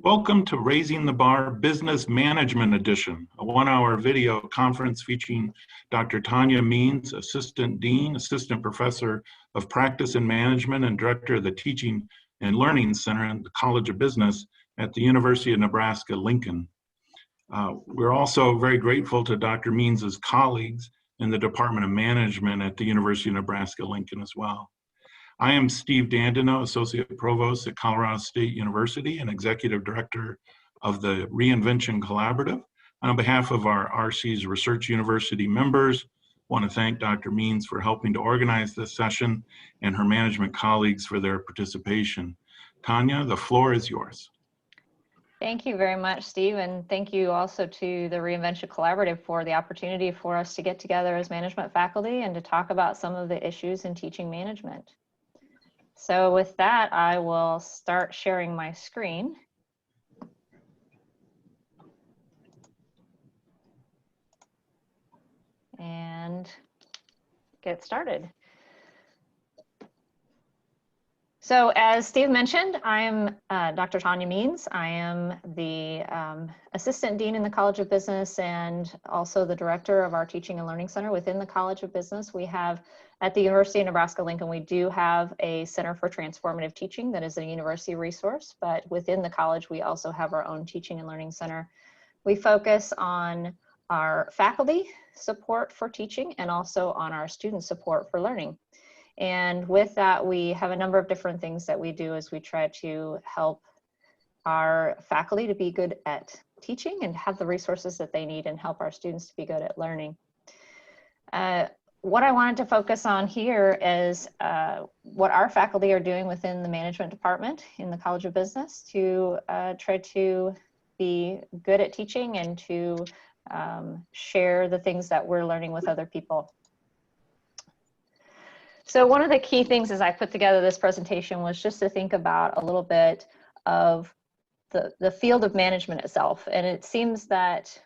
Welcome to Raising the Bar Business Management Edition, a one-hour video conference featuring Dr. Tawnya Means, Assistant Dean, Assistant Professor of Practice and Management, and Director of the Teaching and Learning Center in the College of Business at the University of Nebraska-Lincoln. We're also very grateful to Dr. Means' colleagues in the Department of Management at the University of Nebraska-Lincoln as well. I am Steve Dandino, Associate Provost at Colorado State University and Executive Director of the Reinvention Collaborative. On behalf of our RC's Research University members, I want to thank Dr. Means for helping to organize this session and her management colleagues for their participation. Tawnya, the floor is yours. Thank you very much, Steve, and thank you also to the Reinvention Collaborative for the opportunity for us to get together as management faculty and to talk about some of the issues in teaching management. So with that, I will start sharing my screen. And get started. So as Steve mentioned, I am Dr. Tawnya Means. I am the Assistant Dean in the College of Business and also the Director of our Teaching and Learning Center within the College of Business. We have, at the University of Nebraska-Lincoln, we do have a Center for Transformative Teaching that is a university resource, but within the college, we also have our own Teaching and Learning Center. We focus on our faculty support for teaching and also on our student support for learning. And with that, we have a number of different things that we do as we try to help our faculty to be good at teaching and have the resources that they need and help our students to be good at learning. What I wanted to focus on here is what our faculty are doing within the management department in the College of Business to try to be good at teaching and to share the things that we're learning with other people. So one of the key things as I put together this presentation was just to think about a little bit of the field of management itself. And it seems that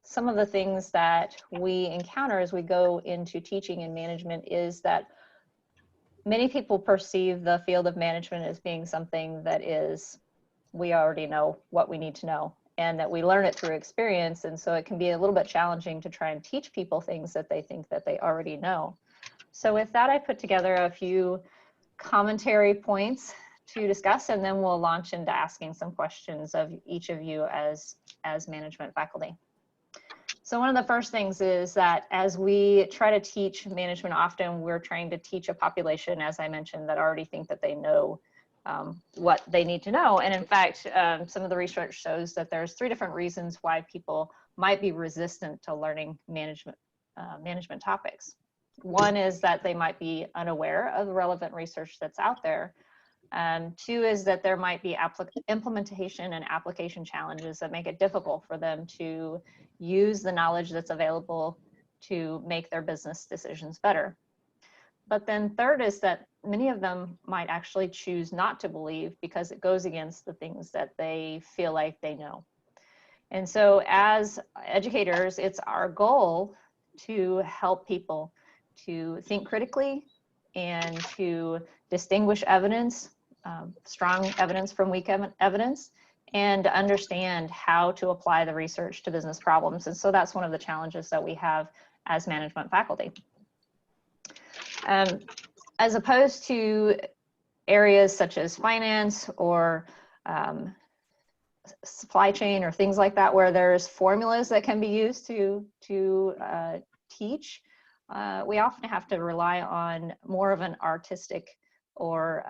some of the things that we encounter as we go into teaching and management is that many people perceive the field of management as being something that is, we already know what we need to know, and that we learn it through experience. And so it can be a little bit challenging to try and teach people things that they think that they already know. So with that, I put together a few commentary points to discuss, and then we'll launch into asking some questions of each of you as management faculty. So one of the first things is that as we try to teach management, often we're trying to teach a population, as I mentioned, that already think that they know what they need to know. And in fact, some of the research shows that there's 3 different reasons why people might be resistant to learning management topics. One is that they might be unaware of the relevant research that's out there. 2 is that there might be implementation and application challenges that make it difficult for them to use the knowledge that's available to make their business decisions better. But then 3rd is that many of them might actually choose not to believe because it goes against the things that they feel like they know. And so as educators, it's our goal to help people to think critically and to distinguish evidence, strong evidence from weak evidence, and to understand how to apply the research to business problems. And so that's one of the challenges that we have as management faculty. As opposed to areas such as finance or supply chain or things like that, where there's formulas that can be used to teach, we often have to rely on more of an artistic or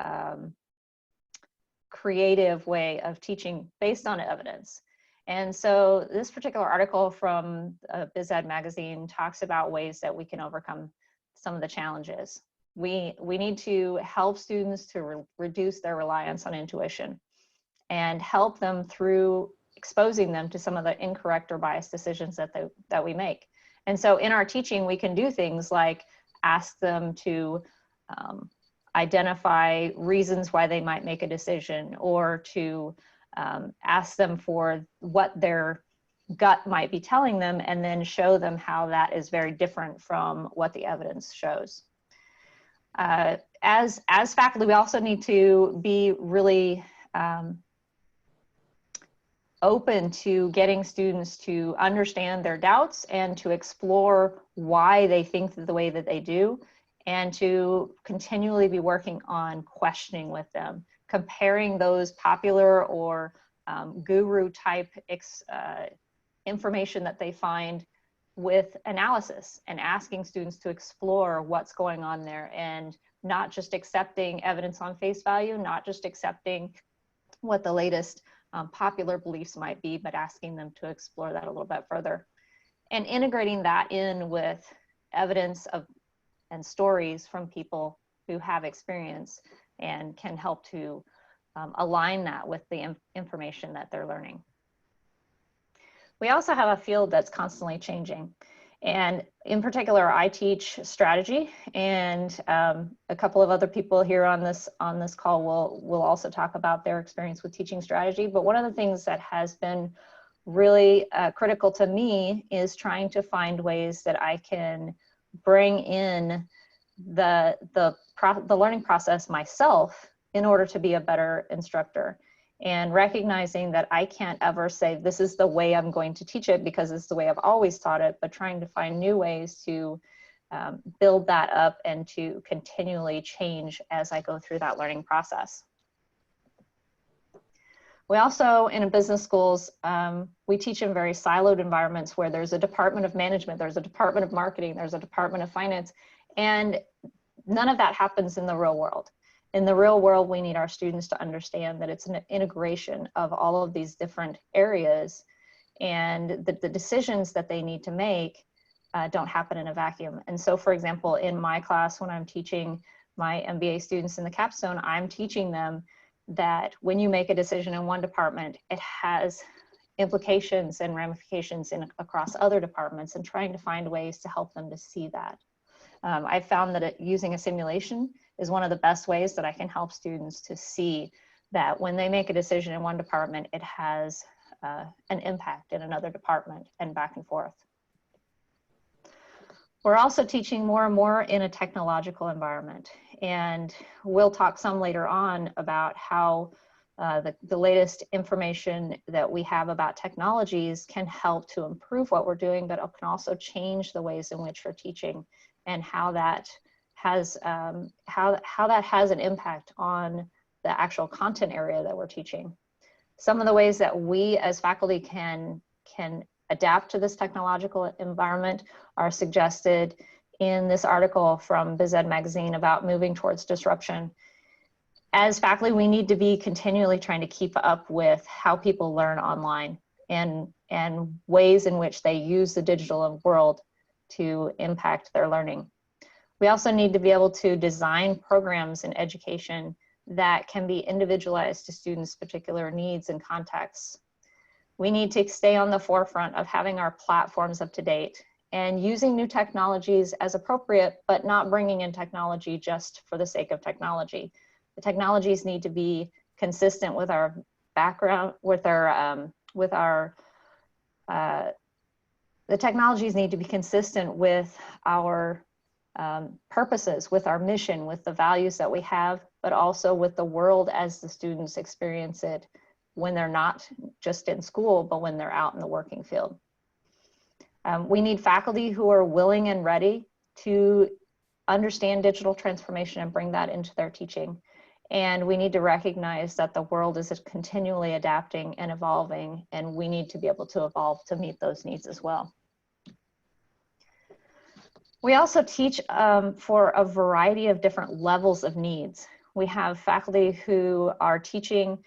creative way of teaching based on evidence. And so this particular article from BizEd magazine talks about ways that we can overcome some of the challenges. We need to help students to reduce their reliance on intuition and help them through exposing them to some of the incorrect or biased decisions that we make. And so in our teaching, we can do things like ask them to identify reasons why they might make a decision, or to ask them for what their gut might be telling them, and then show them how that is very different from what the evidence shows. As faculty, we also need to be really open to getting students to understand their doubts and to explore why they think the way that they do, and to continually be working on questioning with them, comparing those popular or guru type information that they find with analysis, and asking students to explore what's going on there, and not just accepting evidence on face value, not just accepting what the latest popular beliefs might be, but asking them to explore that a little bit further. And integrating that in with evidence of and stories from people who have experience and can help to align that with the information that they're learning. We also have a field that's constantly changing. And in particular, I teach strategy, and a couple of other people here on this call will also talk about their experience with teaching strategy. But one of the things that has been really critical to me is trying to find ways that I can bring in the learning process myself in order to be a better instructor. And recognizing that I can't ever say, this is the way I'm going to teach it because it's the way I've always taught it, but trying to find new ways to build that up and to continually change as I go through that learning process. We also, in business schools, we teach in very siloed environments where there's a department of management, there's a department of marketing, there's a department of finance, and none of that happens in the real world. In the real world, we need our students to understand that it's an integration of all of these different areas, and the decisions that they need to make don't happen in a vacuum. And so, for example, in my class, when I'm teaching my MBA students in the capstone, I'm teaching them that when you make a decision in one department, it has implications and ramifications across other departments, and trying to find ways to help them to see that. I've found that using a simulation is one of the best ways that I can help students to see that when they make a decision in one department, it has an impact in another department, and back and forth. We're also teaching more and more in a technological environment, and we'll talk some later on about how the latest information that we have about technologies can help to improve what we're doing, but it can also change the ways in which we're teaching, and how that has how that has an impact on the actual content area that we're teaching. Some of the ways that we as faculty can adapt to this technological environment are suggested in this article from BizEd magazine about moving towards disruption. As faculty, we need to be continually trying to keep up with how people learn online, and ways in which they use the digital world to impact their learning. We also need to be able to design programs in education that can be individualized to students' particular needs and contexts. We need to stay on the forefront of having our platforms up to date and using new technologies as appropriate, but not bringing in technology just for the sake of technology. The technologies need to be consistent with our background, the technologies need to be consistent with our purposes, with our mission, with the values that we have, but also with the world as the students experience it when they're not just in school, but when they're out in the working field. We need faculty who are willing and ready to understand digital transformation and bring that into their teaching. And we need to recognize that the world is continually adapting and evolving, and we need to be able to evolve to meet those needs as well. We also teach for a variety of different levels of needs. We have faculty who are teaching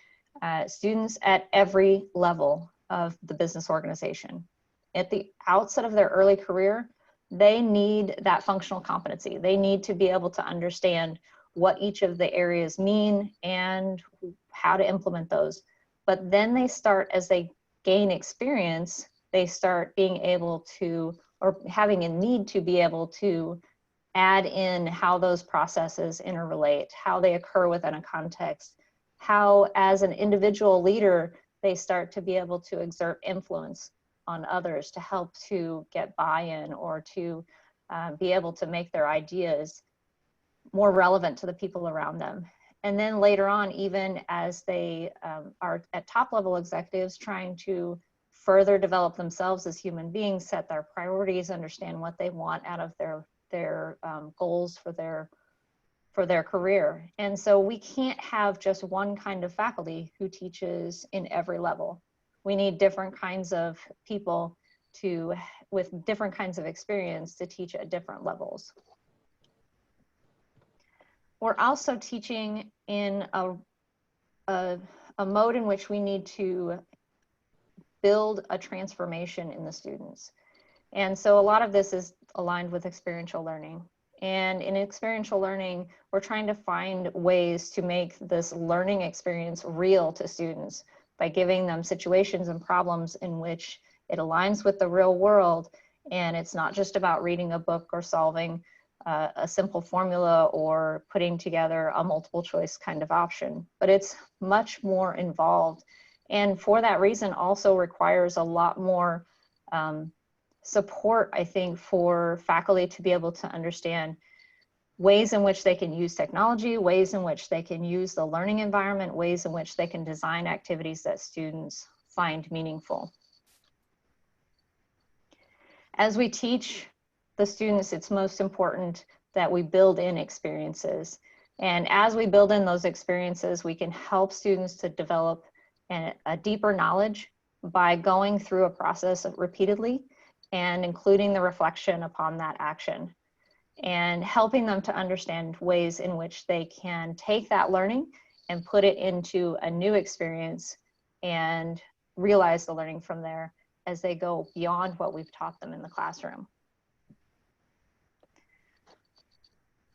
students at every level of the business organization. At the outset of their early career, they need that functional competency. They need to be able to understand what each of the areas mean and how to implement those. But then they start, as they gain experience, they start being able to, or having a need to be able to add in how those processes interrelate, how they occur within a context, how as an individual leader, they start to be able to exert influence on others to help to get buy-in, or to be able to make their ideas more relevant to the people around them. And then later on, even as they are at top level executives, trying to further develop themselves as human beings, set their priorities, understand what they want out of their goals for their career. And so we can't have just one kind of faculty who teaches in every level. We need different kinds of people with different kinds of experience to teach at different levels. We're also teaching in a mode in which we need to build a transformation in the students. And so a lot of this is aligned with experiential learning. And in experiential learning, we're trying to find ways to make this learning experience real to students by giving them situations and problems in which it aligns with the real world. And it's not just about reading a book or solving a simple formula or putting together a multiple choice kind of option, but it's much more involved. And for that reason also requires a lot more support, I think, for faculty to be able to understand ways in which they can use technology, ways in which they can use the learning environment, ways in which they can design activities that students find meaningful. As we teach the students, it's most important that we build in experiences. And as we build in those experiences, we can help students to develop a deeper knowledge by going through a process repeatedly and including the reflection upon that action, and helping them to understand ways in which they can take that learning and put it into a new experience and realize the learning from there as they go beyond what we've taught them in the classroom.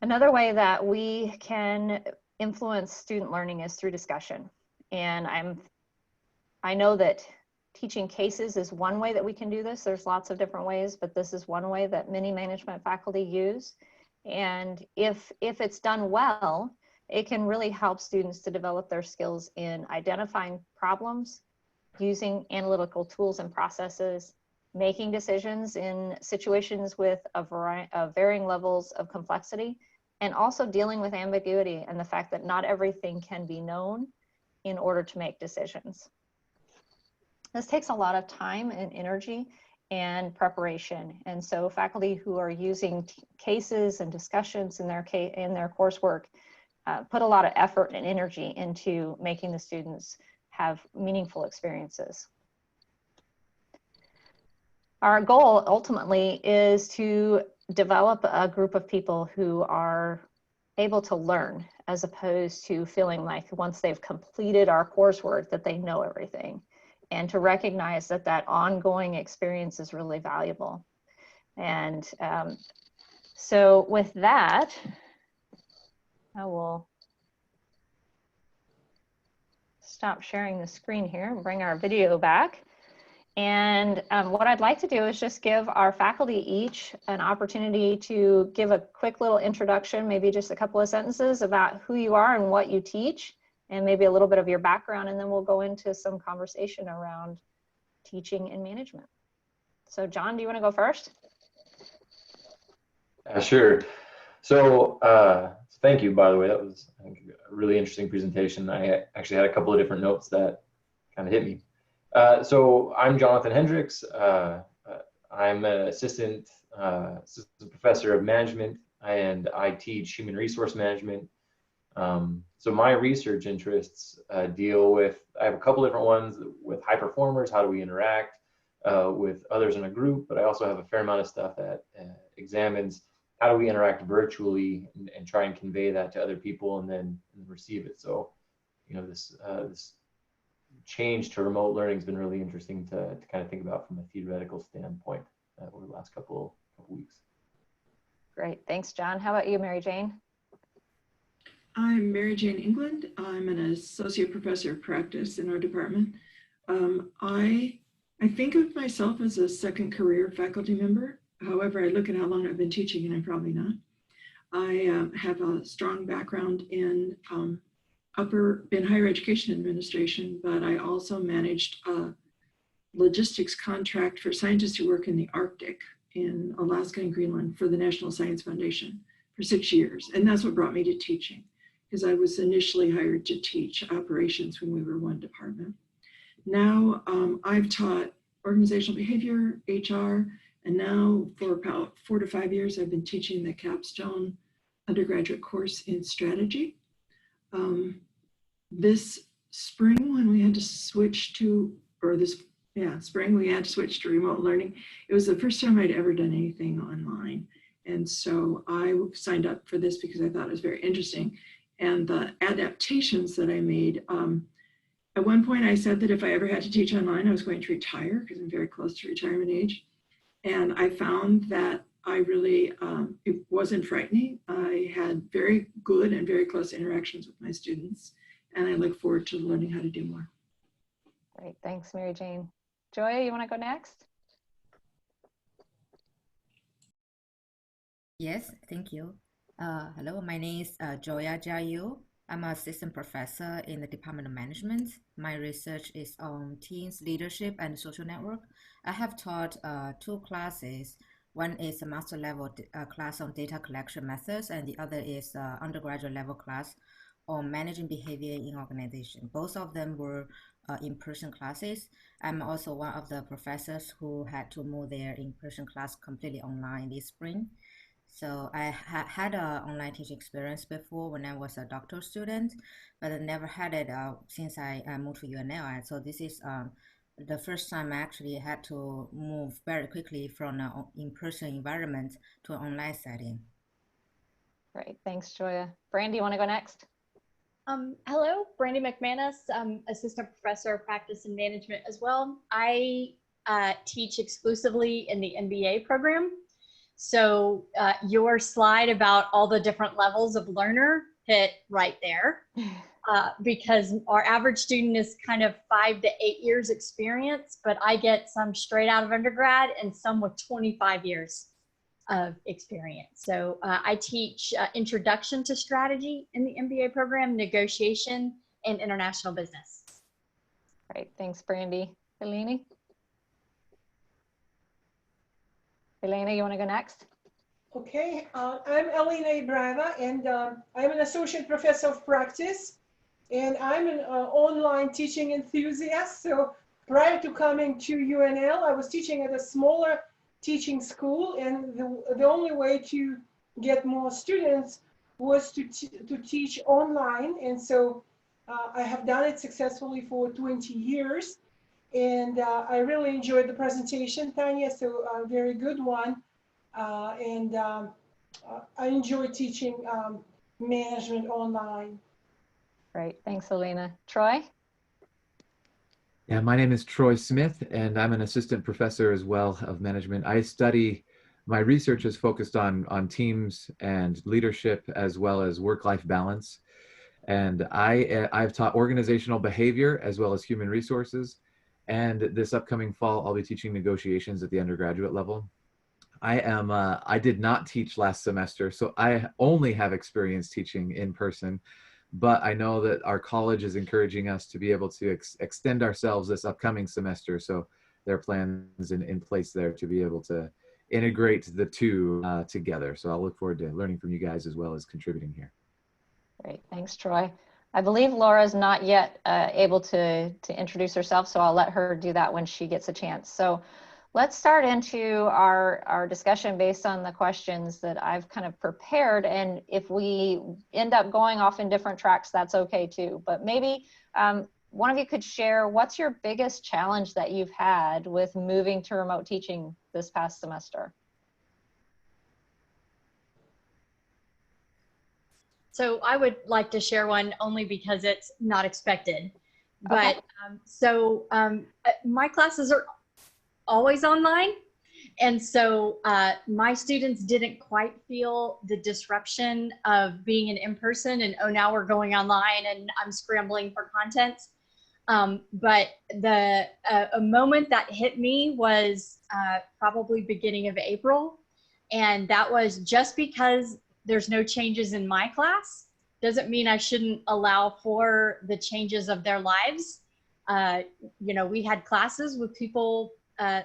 Another way that we can influence student learning is through discussion. And I know that teaching cases is one way that we can do this. There's lots of different ways, but this is one way that many management faculty use. And if it's done well, it can really help students to develop their skills in identifying problems, using analytical tools and processes, making decisions in situations with a variety of varying levels of complexity, and also dealing with ambiguity and the fact that not everything can be known in order to make decisions. This takes a lot of time and energy and preparation. And so faculty who are using cases and discussions in their coursework put a lot of effort and energy into making the students have meaningful experiences. Our goal ultimately is to develop a group of people who are able to learn, as opposed to feeling like once they've completed our coursework that they know everything, and to recognize that that ongoing experience is really valuable. And so with that, I will stop sharing the screen here and bring our video back. And what I'd like to do is just give our faculty each an opportunity to give a quick little introduction, maybe just a couple of sentences about who you are and what you teach, and maybe a little bit of your background, and then we'll go into some conversation around teaching and management. So John, do you want to go first? Sure. So thank you, by the way. That was, I think, a really interesting presentation. I actually had a couple of different notes that kind of hit me. So I'm Jonathan Hendricks. I'm an assistant professor of management, and I teach human resource management. So my research interests deal with, I have a couple different ones with high performers. How do we interact with others in a group? But I also have a fair amount of stuff that examines how do we interact virtually and try and convey that to other people and then receive it. So, you know, this change to remote learning has been really interesting to kind of think about from a theoretical standpoint over the last couple weeks. Great, thanks, John. How about you, Mary Jane? I'm Mary Jane England. I'm an associate professor of practice in our department. I think of myself as a second career faculty member. However, I look at how long I've been teaching, and I'm probably not. I have a strong background in higher education administration, but I also managed a logistics contract for scientists who work in the Arctic in Alaska and Greenland for the National Science Foundation for 6 years. And that's what brought me to teaching. because I was initially hired to teach operations when we were one department. Now I've taught organizational behavior, HR, and now for about 4 to 5 years, I've been teaching the capstone undergraduate course in strategy. This spring, when we had to switch to, spring, we had to switch to remote learning. It was the first time I'd ever done anything online. And so I signed up for this because I thought it was very interesting. And the adaptations that I made, at one point I said that if I ever had to teach online, I was going to retire because I'm very close to retirement age. And I found that I really, it wasn't frightening. I had very good and very close interactions with my students. And I look forward to learning how to do more. Great, thanks, Mary Jane. Joya, you want to go next? Yes, thank you. Hello, my name is Joya Jayu. I'm an assistant professor in the Department of Management. My research is on teams, leadership, and social network. I have taught 2 classes. One is a master level class on data collection methods, and the other is undergraduate level class on managing behavior in organization. Both of them were in-person classes. I'm also one of the professors who had to move their in-person class completely online this spring. So I had an online teaching experience before when I was a doctoral student, but I never had it since I moved to UNL. So this is the first time I actually had to move very quickly from an in-person environment to an online setting. Great, thanks, Joya. Brandi, you want to go next? Hello, Brandi McManus. I'm assistant professor of practice and management as well. I teach exclusively in the MBA program. So your slide about all the different levels of learner hit right there because our average student is kind of 5 to 8 years experience, but I get some straight out of undergrad and some with 25 years of experience. So I teach introduction to strategy in the MBA program, negotiation, and international business. Great, thanks, Brandi. Elena? Elena, you want to go next? Okay, I'm Elena Brava, and I'm an associate professor of practice, and I'm an online teaching enthusiast. So prior to coming to UNL, I was teaching at a smaller teaching school, and the only way to get more students was to teach online. And so I have done it successfully for 20 years. And I really enjoyed the presentation, Tawnya, so a very good one. I enjoy teaching management online. Great, thanks, Elena. Troy? Yeah, my name is Troy Smith, and I'm an assistant professor as well of management. My research is focused on teams and leadership as well as work-life balance. And I've taught organizational behavior as well as human resources. And this upcoming fall, I'll be teaching negotiations at the undergraduate level. I did not teach last semester, so I only have experience teaching in person, but I know that our college is encouraging us to be able to extend ourselves this upcoming semester. So there are plans in place there to be able to integrate the two together. So I'll look forward to learning from you guys as well as contributing here. Great, thanks, Troy. I believe Laura's not yet able to introduce herself, so I'll let her do that when she gets a chance. So let's start into our discussion based on the questions that I've kind of prepared. And if we end up going off in different tracks, that's okay too. But maybe one of you could share what's your biggest challenge that you've had with moving to remote teaching this past semester? So I would like to share one only because it's not expected. But okay. My classes are always online. And so my students didn't quite feel the disruption of being in person and, oh, now we're going online and I'm scrambling for content. But a moment that hit me was probably beginning of April. And that was just because there's no changes in my class doesn't mean I shouldn't allow for the changes of their lives. You know, we had classes with people,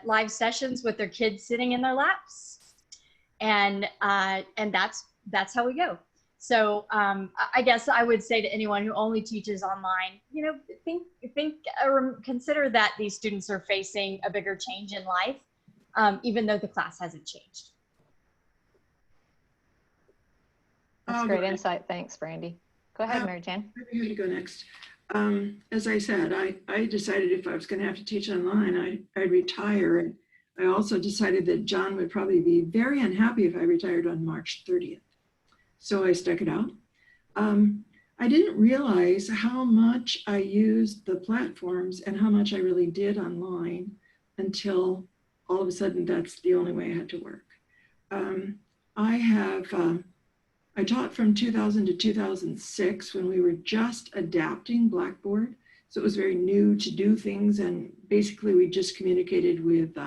live sessions with their kids sitting in their laps. And that's how we go. So I guess I would say to anyone who only teaches online, consider that these students are facing a bigger change in life, even though the class hasn't changed. That's great insight. Thanks, Brandi. Go ahead, Mary Jane. I'm going to go next. As I said, I decided if I was going to have to teach online, I'd retire. And I also decided that John would probably be very unhappy if I retired on March 30th. So I stuck it out. I didn't realize how much I used the platforms and how much I really did online until all of a sudden that's the only way I had to work. I taught from 2000 to 2006 when we were just adapting Blackboard. So it was very new to do things, and basically we just communicated with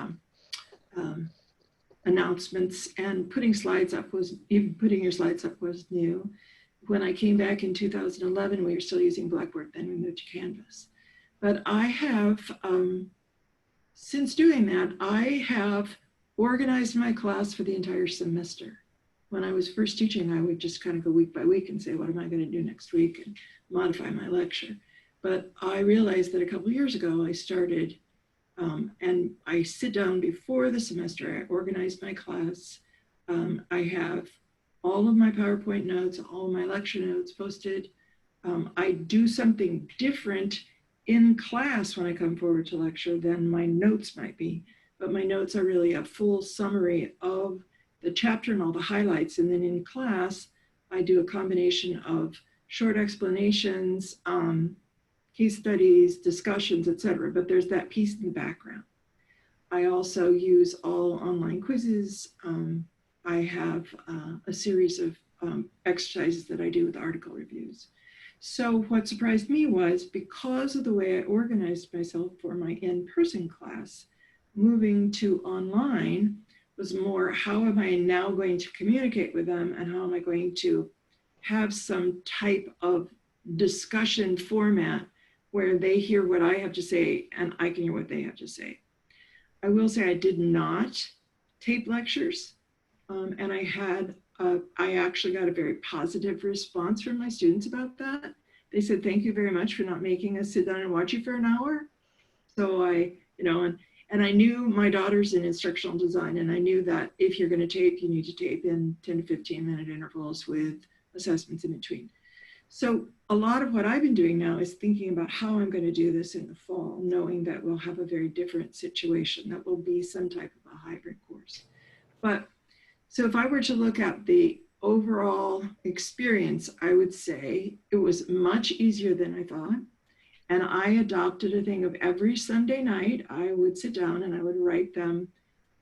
announcements, and putting your slides up was new. When I came back in 2011, we were still using Blackboard, then we moved to Canvas. But I have, since doing that, I have organized my class for the entire semester. When I was first teaching, I would just kind of go week by week and say, what am I going to do next week, and modify my lecture. But I realized that a couple of years ago, I started, and I sit down before the semester, I organize my class. I have all of my PowerPoint notes, all my lecture notes posted. I do something different in class when I come forward to lecture than my notes might be, but my notes are really a full summary of the chapter and all the highlights. And then in class, I do a combination of short explanations, case studies, discussions, etc. But there's that piece in the background. I also use all online quizzes. I have a series of exercises that I do with article reviews. So what surprised me was, because of the way I organized myself for my in-person class, moving to online was more, how am I now going to communicate with them, and how am I going to have some type of discussion format where they hear what I have to say and I can hear what they have to say. I will say I did not tape lectures, and I actually got a very positive response from my students about that. They said, thank you very much for not making us sit down and watch you for an hour. So and I knew my daughter's in instructional design, and I knew that if you're going to tape, you need to tape in 10 to 15-minute intervals with assessments in between. So a lot of what I've been doing now is thinking about how I'm going to do this in the fall, knowing that we'll have a very different situation, that will be some type of a hybrid course. But so if I were to look at the overall experience, I would say it was much easier than I thought. And I adopted a thing of every Sunday night, I would sit down and I would write them,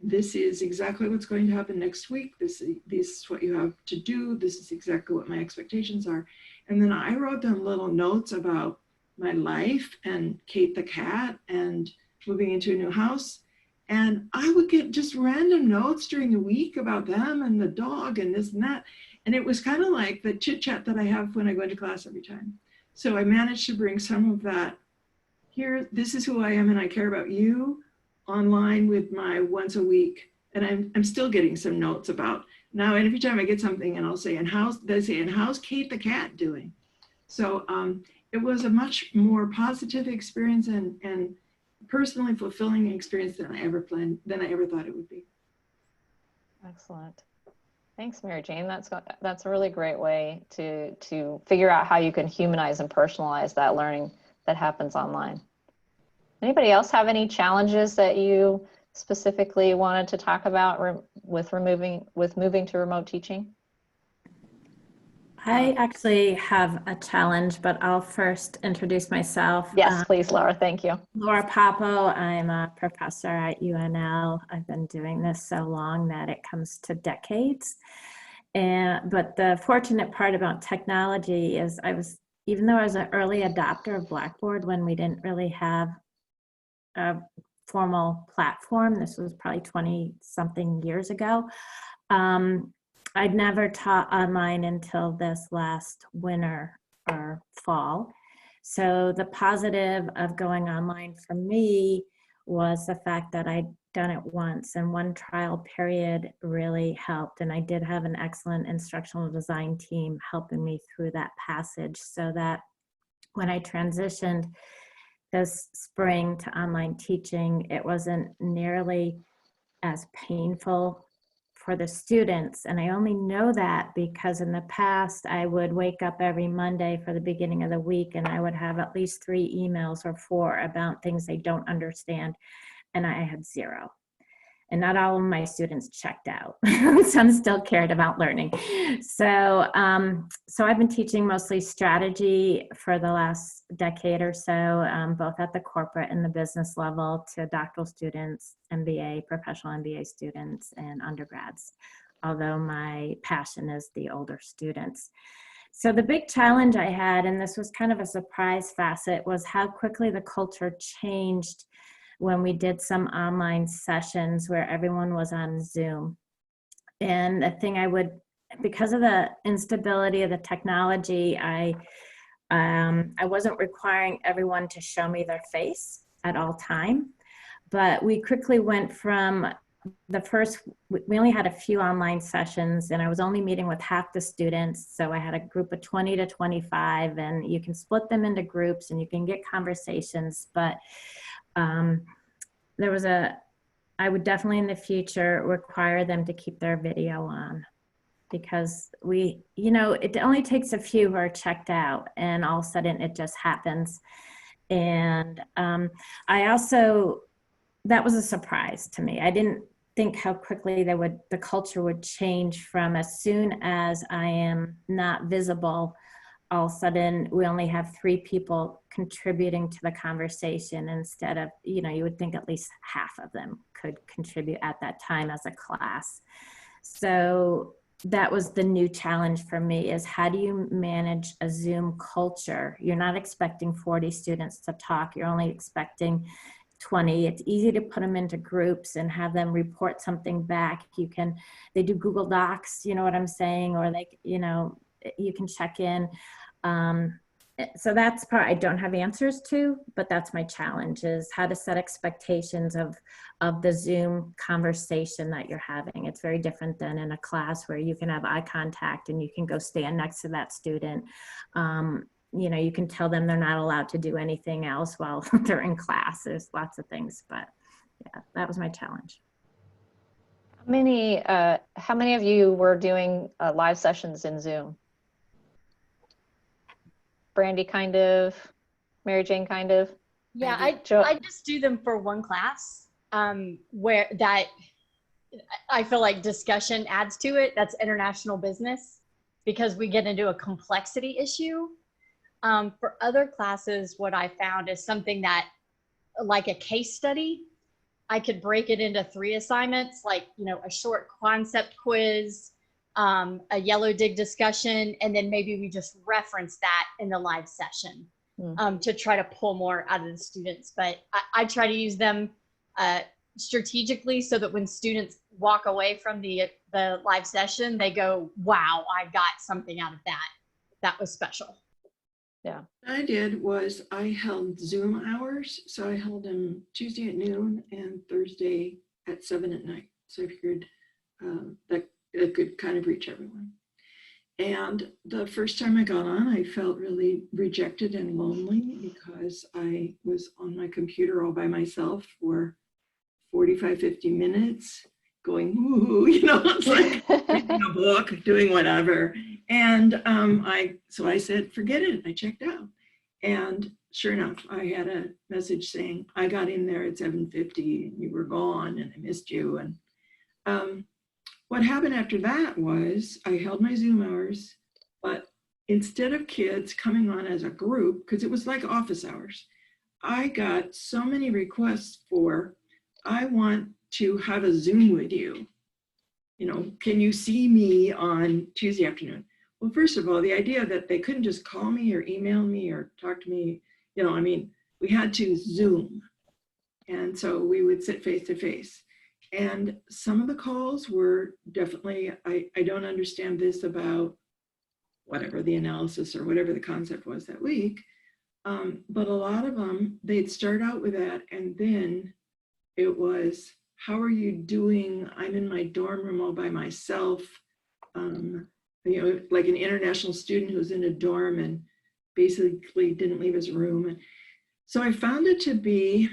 this is exactly what's going to happen next week. This is what you have to do. This is exactly what my expectations are. And then I wrote them little notes about my life and Kate the cat and moving into a new house. And I would get just random notes during the week about them and the dog and this and that. And it was kind of like the chit chat that I have when I go into class every time. So I managed to bring some of that here. This is who I am and I care about you online with my once a week. And I'm still getting some notes about now. And every time I get something and I'll say, and how's Kate the cat doing? So it was a much more positive experience and personally fulfilling experience than I ever thought it would be. Excellent. Thanks, Mary Jane. That's a really great way to figure out how you can humanize and personalize that learning that happens online. Anybody else have any challenges that you specifically wanted to talk about with moving to remote teaching? I actually have a challenge, but I'll first introduce myself. Yes, please, Laura. Thank you. Laura Papo. I'm a professor at UNL. I've been doing this so long that it comes to decades. But the fortunate part about technology is even though I was an early adopter of Blackboard when we didn't really have a formal platform, this was probably 20-something years ago, I'd never taught online until this last winter or fall. So the positive of going online for me was the fact that I'd done it once, and one trial period really helped. And I did have an excellent instructional design team helping me through that passage, so that when I transitioned this spring to online teaching, it wasn't nearly as painful for the students. And I only know that because in the past, I would wake up every Monday for the beginning of the week and I would have at least 3 emails or 4 about things they don't understand. And I had 0. And not all of my students checked out. Some still cared about learning. So I've been teaching mostly strategy for the last decade or so, both at the corporate and the business level, to doctoral students, MBA, professional MBA students, and undergrads, although my passion is the older students. So the big challenge I had, and this was kind of a surprise facet, was how quickly the culture changed when we did some online sessions where everyone was on Zoom. And the thing because of the instability of the technology, I wasn't requiring everyone to show me their face at all time. But we quickly went from we only had a few online sessions, and I was only meeting with half the students. So I had a group of 20 to 25, and you can split them into groups and you can get conversations. But I would definitely in the future require them to keep their video on, because it only takes a few who are checked out and all of a sudden it just happens. And that was a surprise to me. I didn't think how quickly the culture would change from as soon as I am not visible, all of a sudden we only have 3 people contributing to the conversation instead of, you would think at least half of them could contribute at that time as a class. So that was the new challenge for me, is how do you manage a Zoom culture? You're not expecting 40 students to talk. You're only expecting 20. It's easy to put them into groups and have them report something back. They do Google Docs, you know what I'm saying? Or you can check in. So that's part I don't have answers to, but that's my challenge, is how to set expectations of the Zoom conversation that you're having. It's very different than in a class where you can have eye contact and you can go stand next to that student. You can tell them they're not allowed to do anything else while they're in class. There's lots of things, but yeah, that was my challenge. How many of you were doing live sessions in Zoom? Brandi, kind of. Mary Jane, kind of. Yeah, I just do them for one class where that I feel like discussion adds to it. That's international business, because we get into a complexity issue. For other classes, what I found is something that, like a case study, I could break it into 3 assignments, like, a short concept quiz, a yellow dig discussion, and then maybe we just reference that in the live session to try to pull more out of the students. But I try to use them strategically so that when students walk away from the live session, they go, wow, I got something out of that. That was special. Yeah. What I did was I held Zoom hours. So I held them Tuesday at noon and Thursday at 7 at night. So I figured that it could kind of reach everyone. And the first time I got on, I felt really rejected and lonely because I was on my computer all by myself for 45, 50 minutes going, ooh, it's like reading a book, doing whatever. And so I said, forget it. I checked out. And sure enough, I had a message saying, I got in there at 7:50 and you were gone and I missed you. And what happened after that was I held my Zoom hours, but instead of kids coming on as a group, because it was like office hours, I got so many requests for, I want to have a Zoom with you. Can you see me on Tuesday afternoon? Well, first of all, the idea that they couldn't just call me or email me or talk to me, we had to Zoom. And so we would sit face to face. And some of the calls were definitely, I don't understand this about whatever the analysis or whatever the concept was that week. But a lot of them, they'd start out with that and then it was, how are you doing? I'm in my dorm room all by myself. You know, like an international student who's in a dorm and basically didn't leave his room. So I found it to be,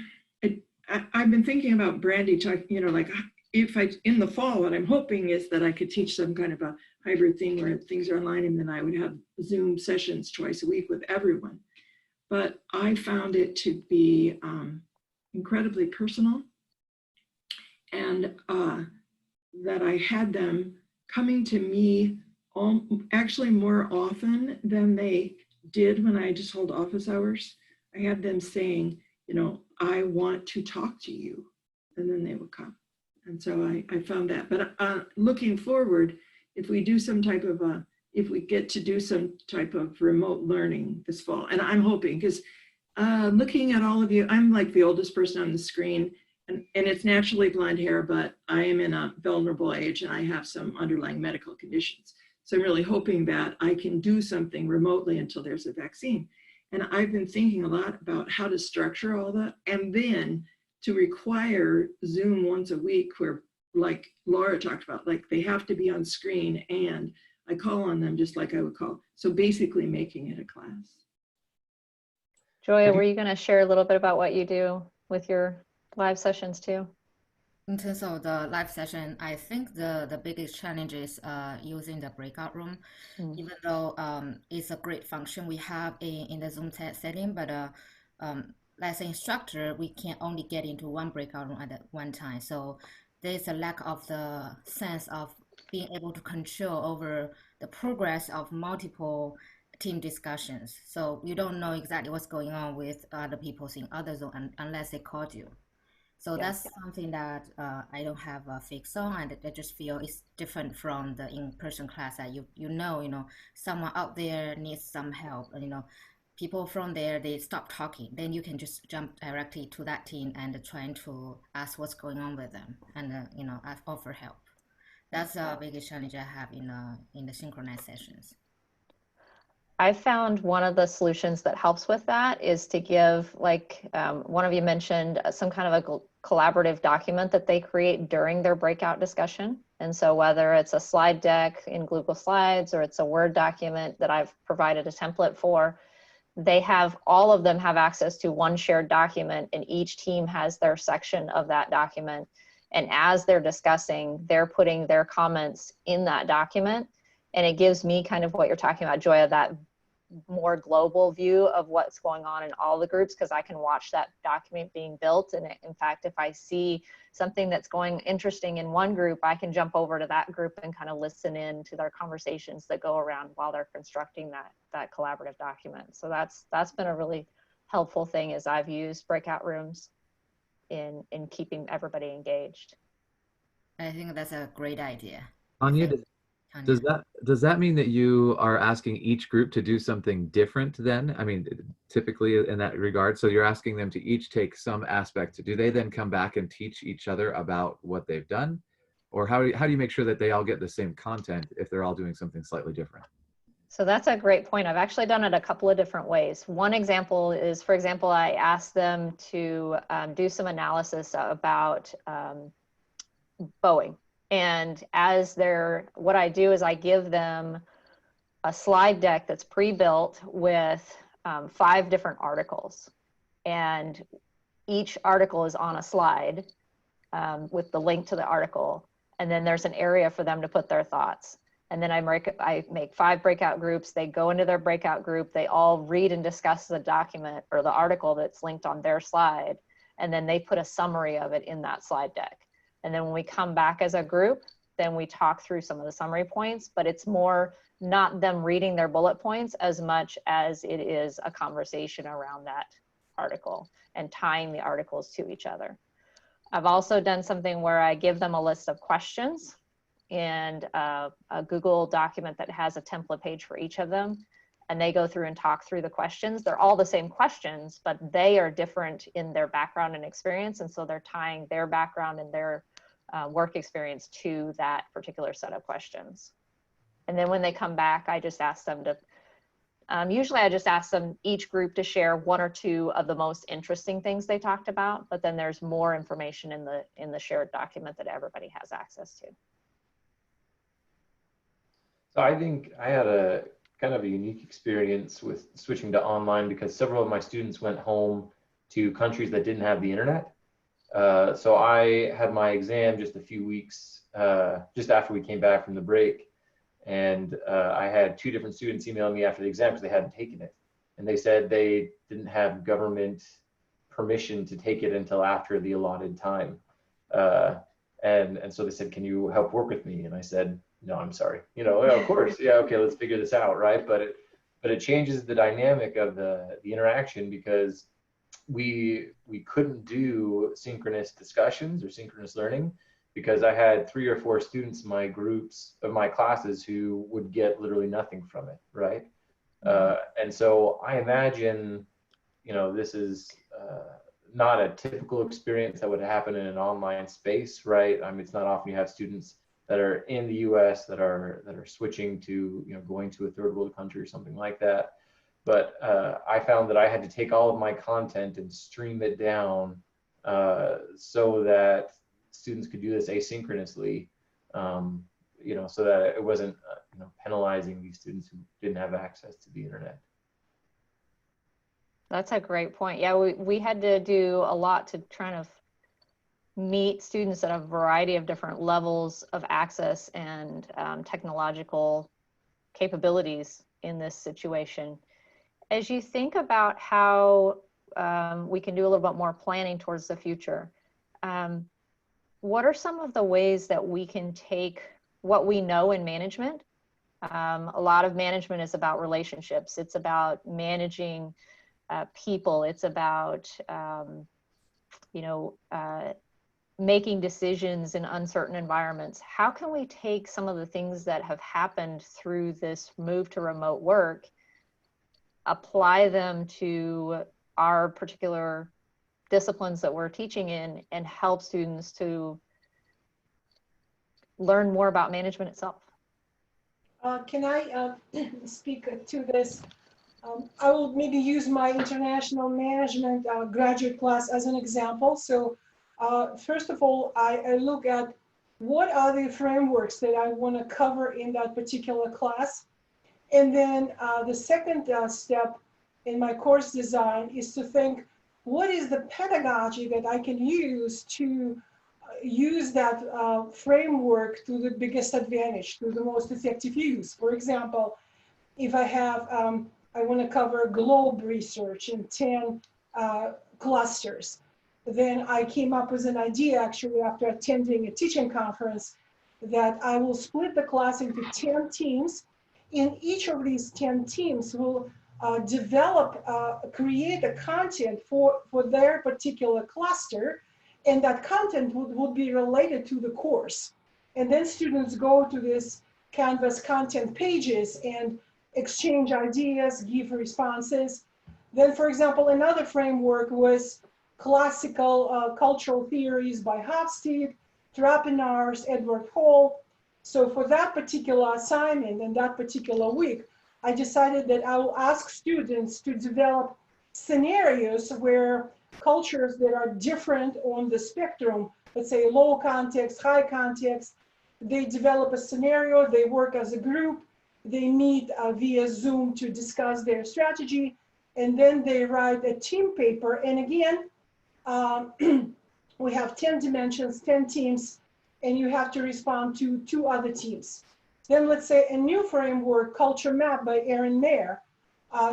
I've been thinking about Brandi talking, you know, like if I, in the fall, what I'm hoping is that I could teach some kind of a hybrid thing where things are online, and then I would have Zoom sessions twice a week with everyone. But I found it to be incredibly personal, and that I had them coming to me actually more often than they did when I just hold office hours. I had them saying, you know, I want to talk to you, and then they would come. And so I found that. But looking forward, if we do some type of if we get to do some type of remote learning this fall, and I'm hoping, because looking at all of you, I'm like the oldest person on the screen, and it's naturally blonde hair, but I am in a vulnerable age and I have some underlying medical conditions. So I'm really hoping that I can do something remotely until there's a vaccine. And I've been thinking a lot about how to structure all that, and then to require Zoom once a week where, like Laura talked about, like they have to be on screen and I call on them just like I would call. So basically making it a class. Joya, were you going to share a little bit about what you do with your live sessions too? In terms of the live session, I think the biggest challenge is using the breakout room, even though it's a great function we have in the Zoom setting, but as an instructor, we can only get into one breakout room at one time. So there's a lack of the sense of being able to control over the progress of multiple team discussions. So you don't know exactly what's going on with other people in other zones unless they called you. So that's something that I don't have a fix on, and I just feel it's different from the in-person class that you know, someone out there needs some help, and, you know, people from there, they stop talking, then you can just jump directly to that team and trying to ask what's going on with them and, you know, offer help. That's the biggest challenge I have in the synchronized sessions. I found one of the solutions that helps with that is to give, like one of you mentioned, some kind of a collaborative document that they create during their breakout discussion. And so whether it's a slide deck in Google Slides or it's a Word document that I've provided a template for, they have, all of them have access to one shared document, and each team has their section of that document. And as they're discussing, they're putting their comments in that document. And it gives me kind of what you're talking about, Joya, that more global view of what's going on in all the groups, because I can watch that document being built. And in fact, if I see something that's going interesting in one group, I can jump over to that group and kind of listen in to their conversations that go around while they're constructing that collaborative document. So that's been a really helpful thing, as I've used breakout rooms in keeping everybody engaged. I think that's a great idea. Tawnya, does that mean that you are asking each group to do something different then? I mean, typically in that regard, so you're asking them to each take some aspect. Do they then come back and teach each other about what they've done? Or how do you make sure that they all get the same content if they're all doing something slightly different? So that's a great point. I've actually done it a couple of different ways. One example is, for example, I asked them to do some analysis about Boeing. And what I do is I give them a slide deck that's pre-built with 5 different articles. And each article is on a slide with the link to the article. And then there's an area for them to put their thoughts. And then I make 5 breakout groups. They go into their breakout group. They all read and discuss the document or the article that's linked on their slide. And then they put a summary of it in that slide deck. And then when we come back as a group, then we talk through some of the summary points, but it's more not them reading their bullet points as much as it is a conversation around that article and tying the articles to each other. I've also done something where I give them a list of questions and a Google document that has a template page for each of them. And they go through and talk through the questions. They're all the same questions, but they are different in their background and experience. And so they're tying their background and their work experience to that particular set of questions. And then when they come back, I just ask them to Usually I just ask them, each group, to share one or two of the most interesting things they talked about, but then there's more information in the shared document that everybody has access to. So I think I had a kind of a unique experience with switching to online because several of my students went home to countries that didn't have the internet. So I had my exam just a few weeks, just after we came back from the break. And I had 2 different students email me after the exam because they hadn't taken it. And they said they didn't have government permission to take it until after the allotted time. And so they said, can you help work with me? And I said, no, I'm sorry. You know, of course, yeah, okay, let's figure this out, right? But it changes the dynamic of the interaction because we couldn't do synchronous discussions or synchronous learning because I had 3 or 4 students in my groups of my classes who would get literally nothing from it, right? And so I imagine, you know, this is not a typical experience that would happen in an online space, right? I mean, it's not often you have students that are in the US that are switching to, you know, going to a third world country or something like that. But I found that I had to take all of my content and stream it down so that students could do this asynchronously, you know, so that it wasn't you know, penalizing these students who didn't have access to the internet. That's a great point. Yeah, we had to do a lot to try to meet students at a variety of different levels of access and technological capabilities in this situation. As you think about how we can do a little bit more planning towards the future, what are some of the ways that we can take what we know in management? A lot of management is about relationships. It's about managing people. It's about, you know, making decisions in uncertain environments. How can we take some of the things that have happened through this move to remote work, apply them to our particular disciplines that we're teaching in, and help students to learn more about management itself? Can I speak to this? I will maybe use my international management graduate class as an example. So first of all, I look at what are the frameworks that I want to cover in that particular class. And then the second step in my course design is to think, what is the pedagogy that I can use to use that framework to the biggest advantage, to the most effective use? For example, if I have, I want to cover globe research in 10 clusters, then I came up with an idea actually after attending a teaching conference that I will split the class into 10 teams. In each of these 10 teams will create a content for their particular cluster, and that content would be related to the course. And then students go to this Canvas content pages and exchange ideas, give responses. Then, for example, another framework was classical cultural theories by Hofstede, Trapenars, Edward Hall. So for that particular assignment and that particular week, I decided that I will ask students to develop scenarios where cultures that are different on the spectrum, let's say low context, high context, they develop a scenario, they work as a group, they meet via Zoom to discuss their strategy, and then they write a team paper. And again, we have 10 dimensions, 10 teams, and you have to respond to 2 other teams. Then let's say a new framework, Culture Map by Erin Mayer.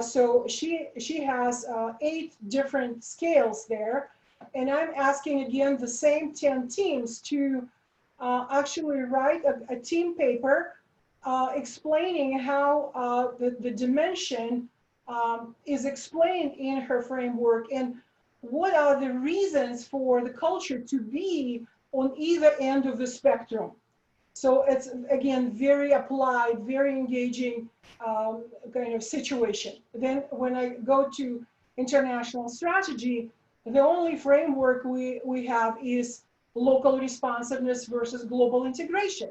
So she has 8 different scales there. And I'm asking again the same 10 teams to actually write a team paper explaining how the dimension is explained in her framework and what are the reasons for the culture to be on either end of the spectrum. So it's, again, very applied, very engaging kind of situation. Then when I go to international strategy, the only framework we have is local responsiveness versus global integration.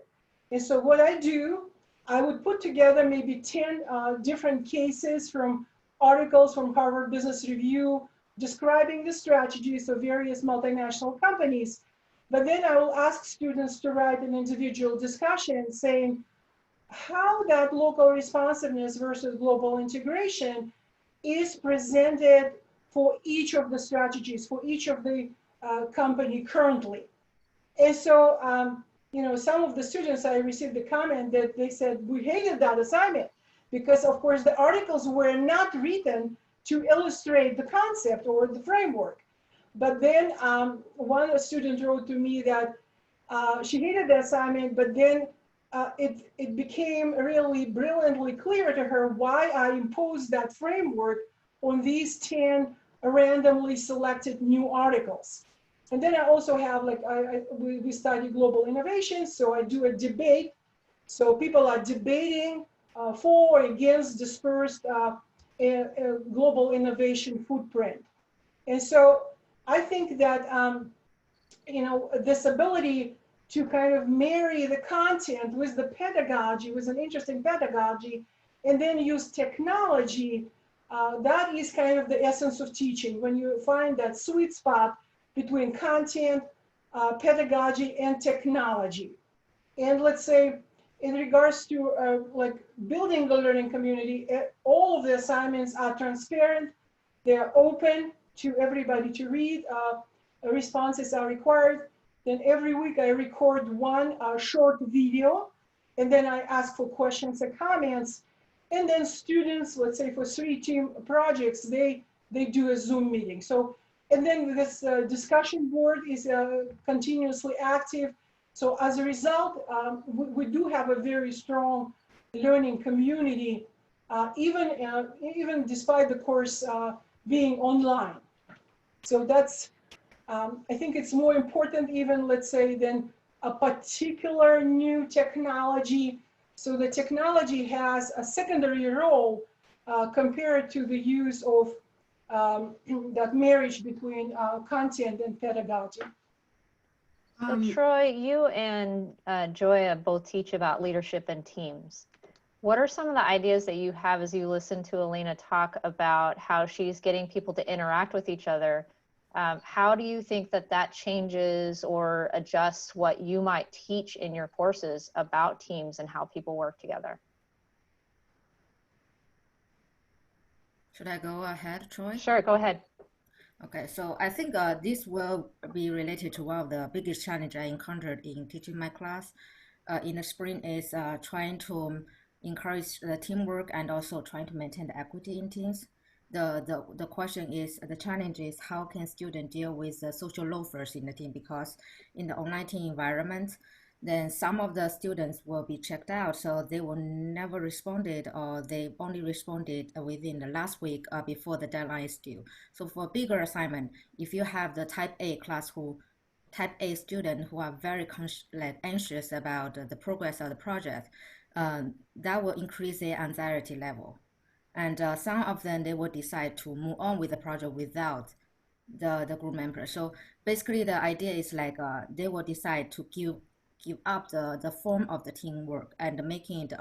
And so what I do, I would put together maybe 10 different cases from articles from Harvard Business Review describing the strategies of various multinational companies. But then I will ask students to write an individual discussion saying how that local responsiveness versus global integration is presented for each of the strategies, for each of the company currently. And so, you know, some of the students, I received the comment that they said, we hated that assignment because of course the articles were not written to illustrate the concept or the framework. But then one student wrote to me that she hated the assignment, but then it became really brilliantly clear to her why I imposed that framework on these 10 randomly selected new articles. And then I also have, like, we study global innovation, so I do a debate. So people are debating for or against dispersed global innovation footprint. And so I think that, you know, this ability to kind of marry the content with the pedagogy, with an interesting pedagogy, and then use technology, that is kind of the essence of teaching. When you find that sweet spot between content, pedagogy, and technology. And let's say, in regards to like building the learning community, all of the assignments are transparent. They're open to everybody to read. Responses are required. Then every week I record one short video, and then I ask for questions and comments. And then students, let's say for 3 team projects, they do a Zoom meeting. So, and then this discussion board is continuously active. So as a result, we do have a very strong learning community, even despite the course being online. So that's, I think it's more important even, let's say, than a particular new technology. So the technology has a secondary role compared to the use of that marriage between content and pedagogy. So Troy, you and Joya both teach about leadership and teams. What are some of the ideas that you have as you listen to Elena talk about how she's getting people to interact with each other? How do you think that that changes or adjusts what you might teach in your courses about teams and how people work together? Should I go ahead, Troy? Sure, go ahead. Okay, so I think this will be related to one of the biggest challenges I encountered in teaching my class in the spring is trying to encourage the teamwork and also trying to maintain the equity in teams. The question is, the challenge is how can students deal with the social loafers in the team, because in the online team environment, then some of the students will be checked out, so they will never responded, or they only responded within the last week before the deadline is due. So for a bigger assignment, if you have the type A student who are very anxious about the progress of the project, that will increase their anxiety level. And some of them, they will decide to move on with the project without the group member. So basically the idea is like they will decide to give up the form of the teamwork and making it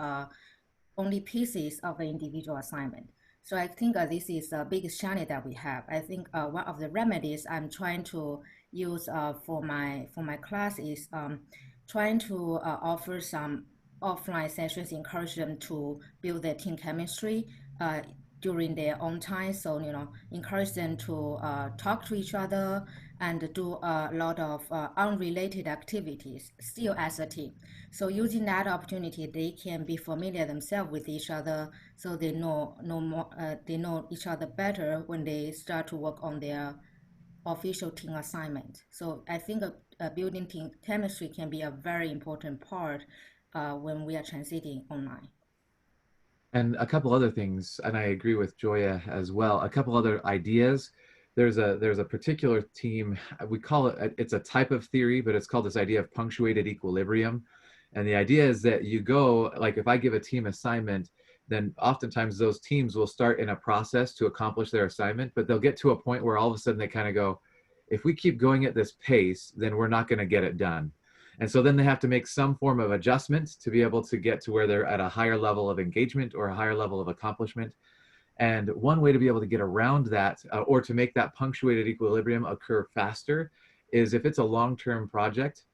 only pieces of an individual assignment. So I think this is the biggest challenge that we have. I think one of the remedies I'm trying to use for my class is trying to offer some offline sessions, encourage them to build their team chemistry during their own time. So, you know, encourage them to talk to each other and do a lot of unrelated activities still as a team. So using that opportunity, they can be familiar themselves with each other, so they know each other better when they start to work on their official team assignment. So I think building team chemistry can be a very important part when we are transiting online. And a couple other things, and I agree with Joya as well, a couple other ideas. There's a particular team, we call it, it's a type of theory, but it's called this idea of punctuated equilibrium. And the idea is that you go, like if I give a team assignment, then oftentimes those teams will start in a process to accomplish their assignment, but they'll get to a point where all of a sudden they kind of go, if we keep going at this pace, then we're not going to get it done. And so then they have to make some form of adjustment to be able to get to where they're at a higher level of engagement or a higher level of accomplishment. And one way to be able to get around that or to make that punctuated equilibrium occur faster is, if it's a long-term project,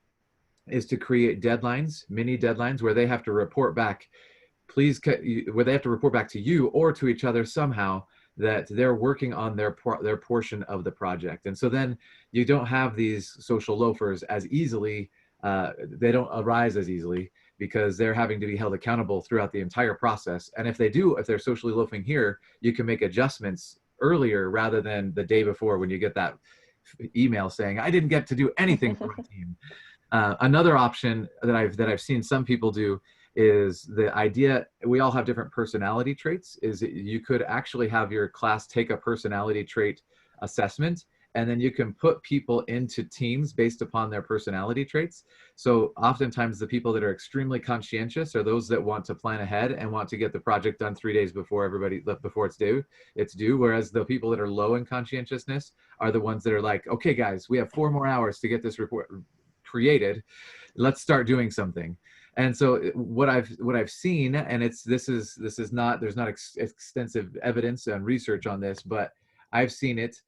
is to create deadlines, mini deadlines, where they have to report back, where they have to report back to you or to each other somehow that they're working on their portion of the project. And so then you don't have these social loafers as easily, they don't arise as easily, because they're having to be held accountable throughout the entire process. And if they're socially loafing here, you can make adjustments earlier rather than the day before when you get that email saying, I didn't get to do anything for my team. Another option that I've seen some people do is the idea, we all have different personality traits, is you could actually have your class take a personality trait assessment, and then you can put people into teams based upon their personality traits. So oftentimes the people that are extremely conscientious are those that want to plan ahead and want to get the project done 3 days before it's due. Whereas the people that are low in conscientiousness are the ones that are like, okay guys, we have 4 more hours to get this report created. Let's start doing something. And so what I've seen, and there's not extensive evidence and research on this, but I've seen it,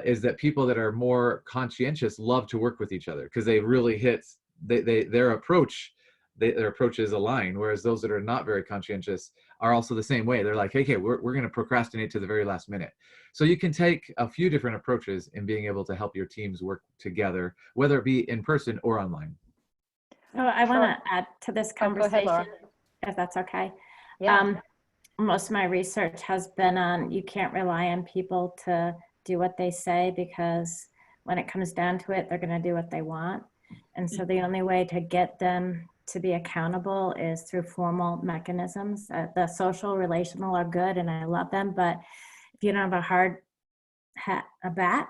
is that people that are more conscientious love to work with each other because they really their approaches align, whereas those that are not very conscientious are also the same way. They're like, hey, we're going to procrastinate to the very last minute. So you can take a few different approaches in being able to help your teams work together, whether it be in person or online. Oh, I want to add to this conversation, Laura. if that's okay. Yeah. Most of my research has been on, you can't rely on people to do what they say, because when it comes down to it, they're going to do what they want. And so the only way to get them to be accountable is through formal mechanisms. The social, relational are good, and I love them, but if you don't have a bat.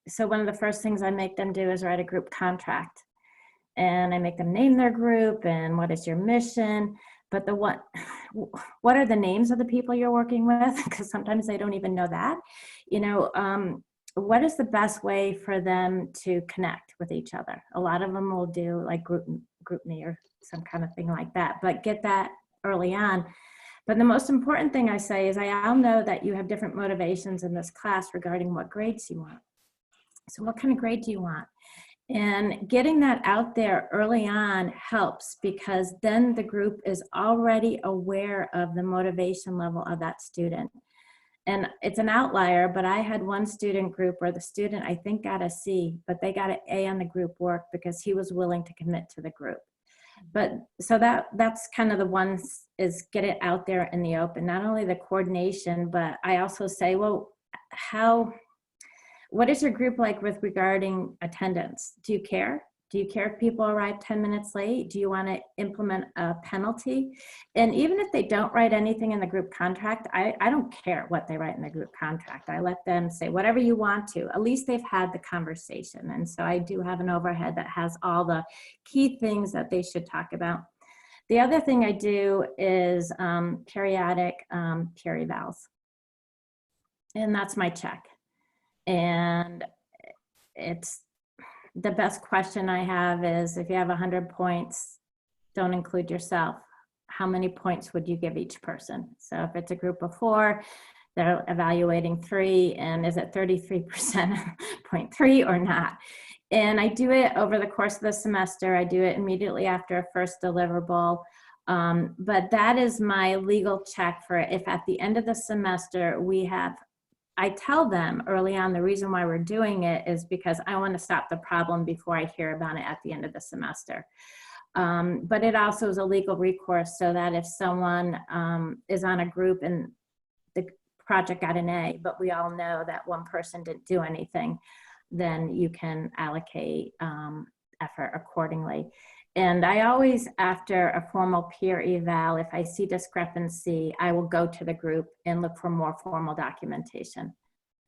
So one of the first things I make them do is write a group contract. And I make them name their group and what is your mission, but what are the names of the people you're working with? Because sometimes they don't even know that. What is the best way for them to connect with each other? A lot of them will do like group me or some kind of thing like that, but get that early on. But the most important thing I say is, I all know that you have different motivations in this class regarding what grades you want. So what kind of grade do you want? And getting that out there early on helps, because then the group is already aware of the motivation level of that student. And it's an outlier, but I had one student group where the student, I think, got a C, but they got an A on the group work because he was willing to commit to the group. But so that's kind of the ones, is get it out there in the open, not only the coordination, but I also say, well, what is your group like with regarding attendance? Do you care? Do you care if people arrive 10 minutes late? Do you want to implement a penalty? And even if they don't write anything in the group contract, I don't care what they write in the group contract. I let them say whatever you want to. At least they've had the conversation. And so I do have an overhead that has all the key things that they should talk about. The other thing I do is periodic peer evals. And that's my check. And it's the best question I have is, if you have 100 points, don't include yourself, how many points would you give each person? So if it's a group of 4, they're evaluating 3, and is it 33% 0.3 or not? And I do it over the course of the semester. I do it immediately after a first deliverable. But that is my legal check for if at the end of the semester I tell them early on the reason why we're doing it is because I want to stop the problem before I hear about it at the end of the semester. But it also is a legal recourse, so that if someone is on a group and the project got an A, but we all know that one person didn't do anything, then you can allocate effort accordingly. And I always, after a formal peer eval, if I see discrepancy, I will go to the group and look for more formal documentation.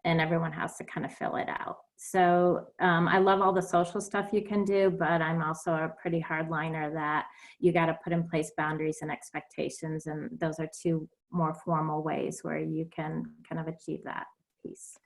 And everyone has to kind of fill it out. So I love all the social stuff you can do, but I'm also a pretty hardliner that you got to put in place boundaries and expectations. And those are 2 more formal ways where you can kind of achieve that piece.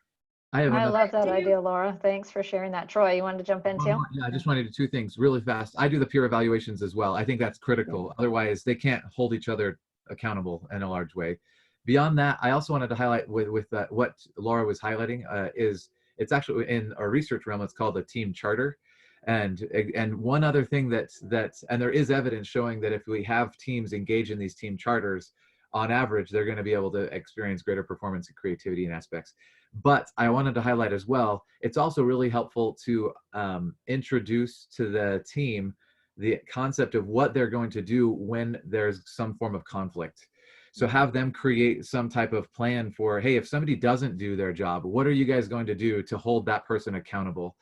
I have I another. love that idea, Laura. Thanks for sharing that. Troy, you wanted to jump in too? Yeah, I just wanted to do two things really fast. I do the peer evaluations as well. I think that's critical. Otherwise, they can't hold each other accountable in a large way. Beyond that, I also wanted to highlight with what Laura was highlighting is it's actually in our research realm. It's called a team charter. And one other thing and there is evidence showing that if we have teams engage in these team charters, on average, they're going to be able to experience greater performance and creativity in aspects. But I wanted to highlight as well, it's also really helpful to introduce to the team the concept of what they're going to do when there's some form of conflict. So have them create some type of plan for, hey, if somebody doesn't do their job, what are you guys going to do to hold that person accountable?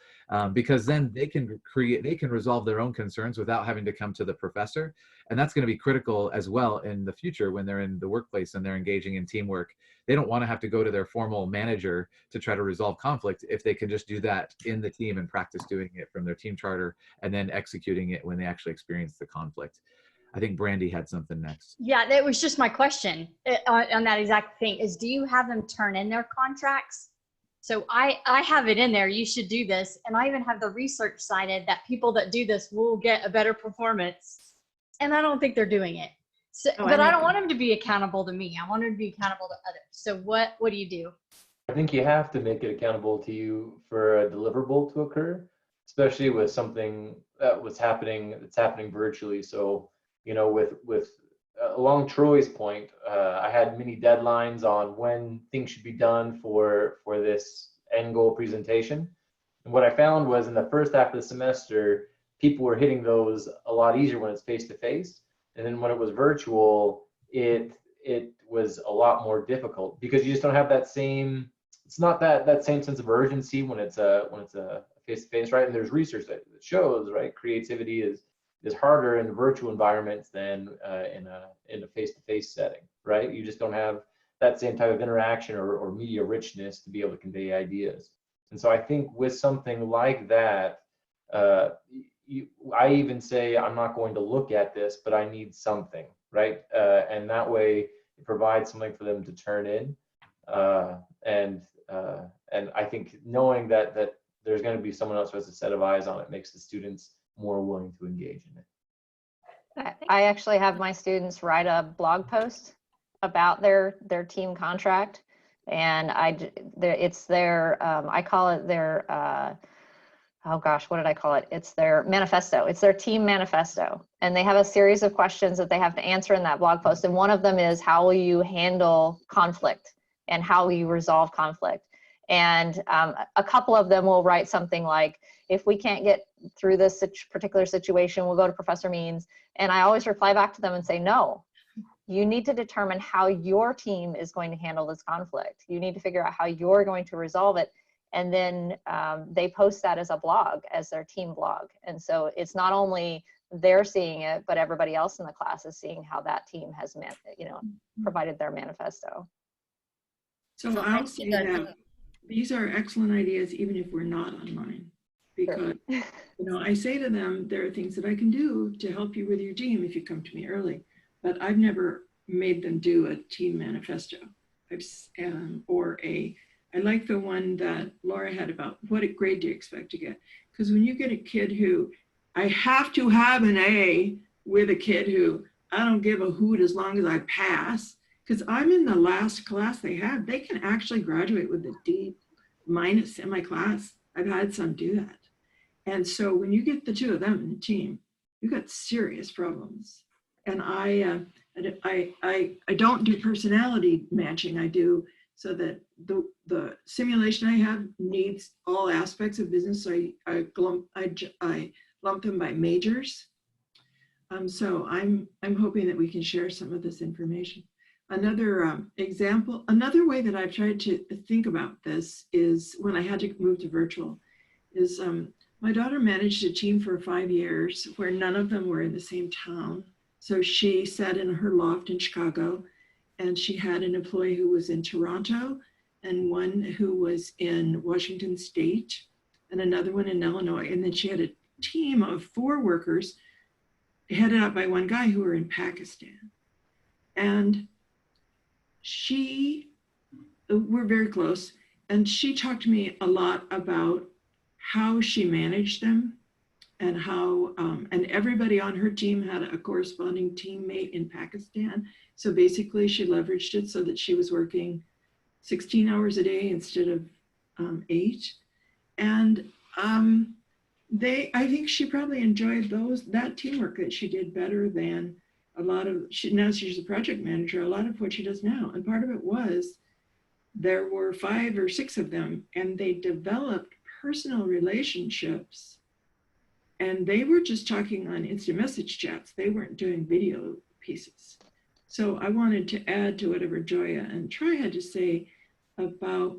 Because then they can resolve their own concerns without having to come to the professor. And that's going to be critical as well in the future when they're in the workplace and they're engaging in teamwork. They don't want to have to go to their formal manager to try to resolve conflict if they can just do that in the team and practice doing it from their team charter and then executing it when they actually experience the conflict. I think Brandi had something next. Yeah, that was just my question on that exact thing is, do you have them turn in their contracts? So I have it in there, you should do this. And I even have the research cited that people that do this will get a better performance. And I don't think they're doing it. So, but I don't want them to be accountable to me. I want them to be accountable to others. So what do you do? I think you have to make it accountable to you for a deliverable to occur, especially with something that's happening virtually. So, you know, with along Troy's point, I had many deadlines on when things should be done for this end goal presentation. And what I found was in the first half of the semester, people were hitting those a lot easier when it's face to face. And then when it was virtual, it was a lot more difficult because you just don't have that same, it's not that same sense of urgency when it's a face to face, right? And there's research that shows, right, creativity is harder in virtual environments than in a face-to-face setting, right? You just don't have that same type of interaction or media richness to be able to convey ideas. And so I think with something like that, I even say I'm not going to look at this, but I need something, right? And that way it provides something for them to turn in. And I think knowing that there's going to be someone else who has a set of eyes on it makes the students more willing to engage in it. I actually have my students write a blog post about their team contract, and it's their I call it their oh gosh, what did I call it? It's their manifesto. It's their team manifesto, and they have a series of questions that they have to answer in that blog post. And one of them is, how will you handle conflict and how will you resolve conflict? And a couple of them will write something like, if we can't get through this particular situation, we'll go to Professor Means. And I always reply back to them and say, no, you need to determine how your team is going to handle this conflict. You need to figure out how you're going to resolve it. And then they post that as a blog, as their team blog. And so it's not only they're seeing it, but everybody else in the class is seeing how that team has, provided their manifesto. So I'll say that these are excellent ideas, even if we're not online. Because, I say to them, there are things that I can do to help you with your team if you come to me early, but I've never made them do a team manifesto. I like the one that Laura had about what grade do you expect to get? Because when you get a kid who, I have to have an A with a kid who, I don't give a hoot as long as I pass, because I'm in the last class they have, they can actually graduate with a D- in my class. I've had some do that. And so when you get the two of them in the team, you've got serious problems. And I don't do personality matching. I do so that the simulation I have needs all aspects of business. So I lump them by majors. So I'm hoping that we can share some of this information. Another example, another way that I've tried to think about this is when I had to move to virtual, is my daughter managed a team for 5 years where none of them were in the same town. So she sat in her loft in Chicago, and she had an employee who was in Toronto and one who was in Washington State and another one in Illinois. And then she had a team of 4 workers headed up by one guy who were in Pakistan. And we're very close. and she talked to me a lot about how she managed them and how, and everybody on her team had a corresponding teammate in Pakistan. So basically she leveraged it so that she was working 16 hours a day instead of 8. And I think she probably enjoyed that teamwork that she did better than a lot of, now she's a project manager, a lot of what she does now. And part of it was there were 5 or 6 of them, and they developed personal relationships, and they were just talking on instant message chats. They weren't doing video pieces. So I wanted to add to whatever Joya and Troy had to say about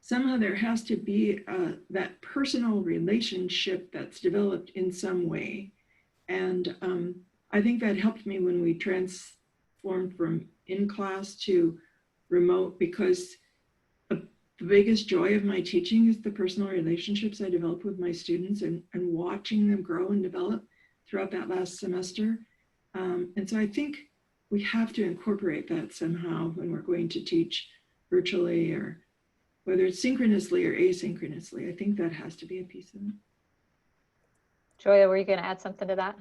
somehow there has to be that personal relationship that's developed in some way. And I think that helped me when we transformed from in-class to remote, because the biggest joy of my teaching is the personal relationships I develop with my students and watching them grow and develop throughout that last semester. And so I think we have to incorporate that somehow when we're going to teach virtually, or whether it's synchronously or asynchronously. I think that has to be a piece of it. Joya, were you going to add something to that?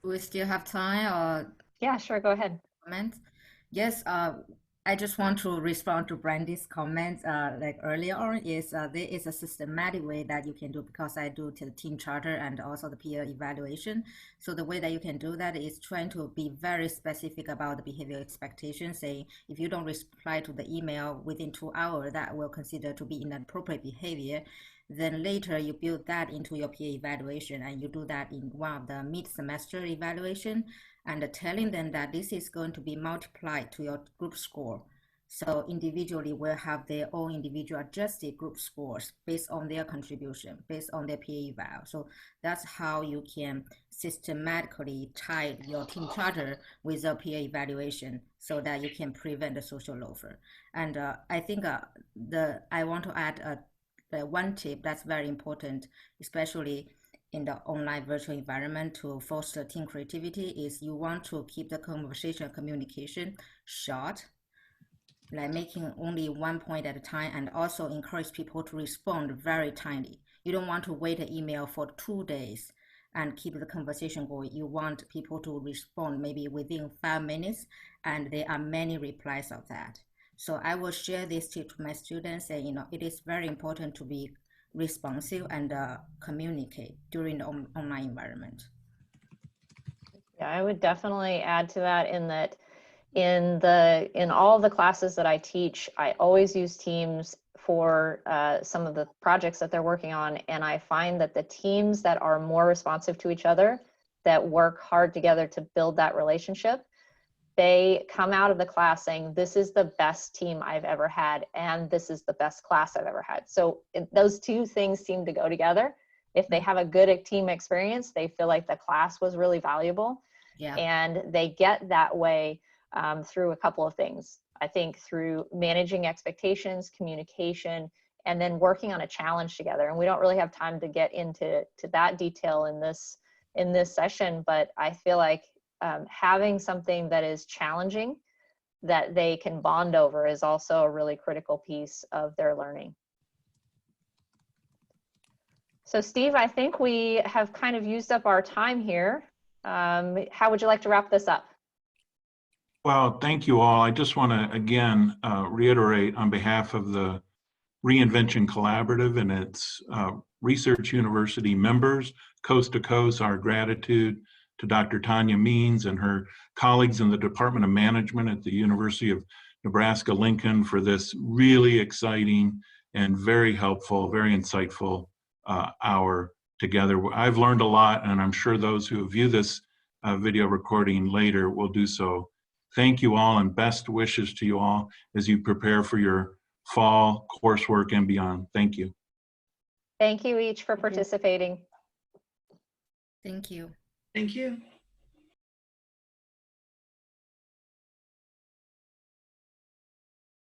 Do we still have time, or Yeah, sure, go ahead. comments? Yes, I just want to respond to Brandy's comments like earlier on is there is a systematic way that you can do, because I do the team charter and also the peer evaluation. So the way that you can do that is trying to be very specific about the behavior expectations, saying if you don't reply to the email within 2 hours, that will consider to be inappropriate behavior. Then later you build that into your peer evaluation, and you do that in one of the mid-semester evaluation, and telling them that this is going to be multiplied to your group score. So individually will have their own individual adjusted group scores based on their contribution, based on their peer eval. So that's how you can systematically tie your team charter with a peer evaluation so that you can prevent the social loafer. And I think I want to add one tip that's very important, especially in the online virtual environment to foster team creativity, is you want to keep the conversational communication short, like making only one point at a time, and also encourage people to respond very timely. You don't want to wait an email for 2 days and keep the conversation going. You want people to respond maybe within 5 minutes, and there are many replies of that. So I will share this tip to my students, and it is very important to be responsive and communicate during the online environment. Yeah, I would definitely add to that in that in all the classes that I teach, I always use Teams for some of the projects that they're working on. And I find that the teams that are more responsive to each other, that work hard together to build that relationship, they come out of the class saying, this is the best team I've ever had, and this is the best class I've ever had. So those two things seem to go together. If they have a good team experience, they feel like the class was really valuable. Yeah. And they get that way through a couple of things. I think through managing expectations, communication, and then working on a challenge together. And we don't really have time to get into that detail in this session, but I feel like having something that is challenging that they can bond over is also a really critical piece of their learning. So Steve, I think we have kind of used up our time here. How would you like to wrap this up? Well, thank you all. I just want to again reiterate on behalf of the Reinvention Collaborative and its Research University members, coast to coast, our gratitude to Dr. Tawnya Means and her colleagues in the Department of Management at the University of Nebraska-Lincoln for this really exciting and very helpful, very insightful hour together. I've learned a lot, and I'm sure those who view this video recording later will do so. Thank you all, and best wishes to you all as you prepare for your fall coursework and beyond. Thank you. Thank you each for participating. Thank you. Thank you.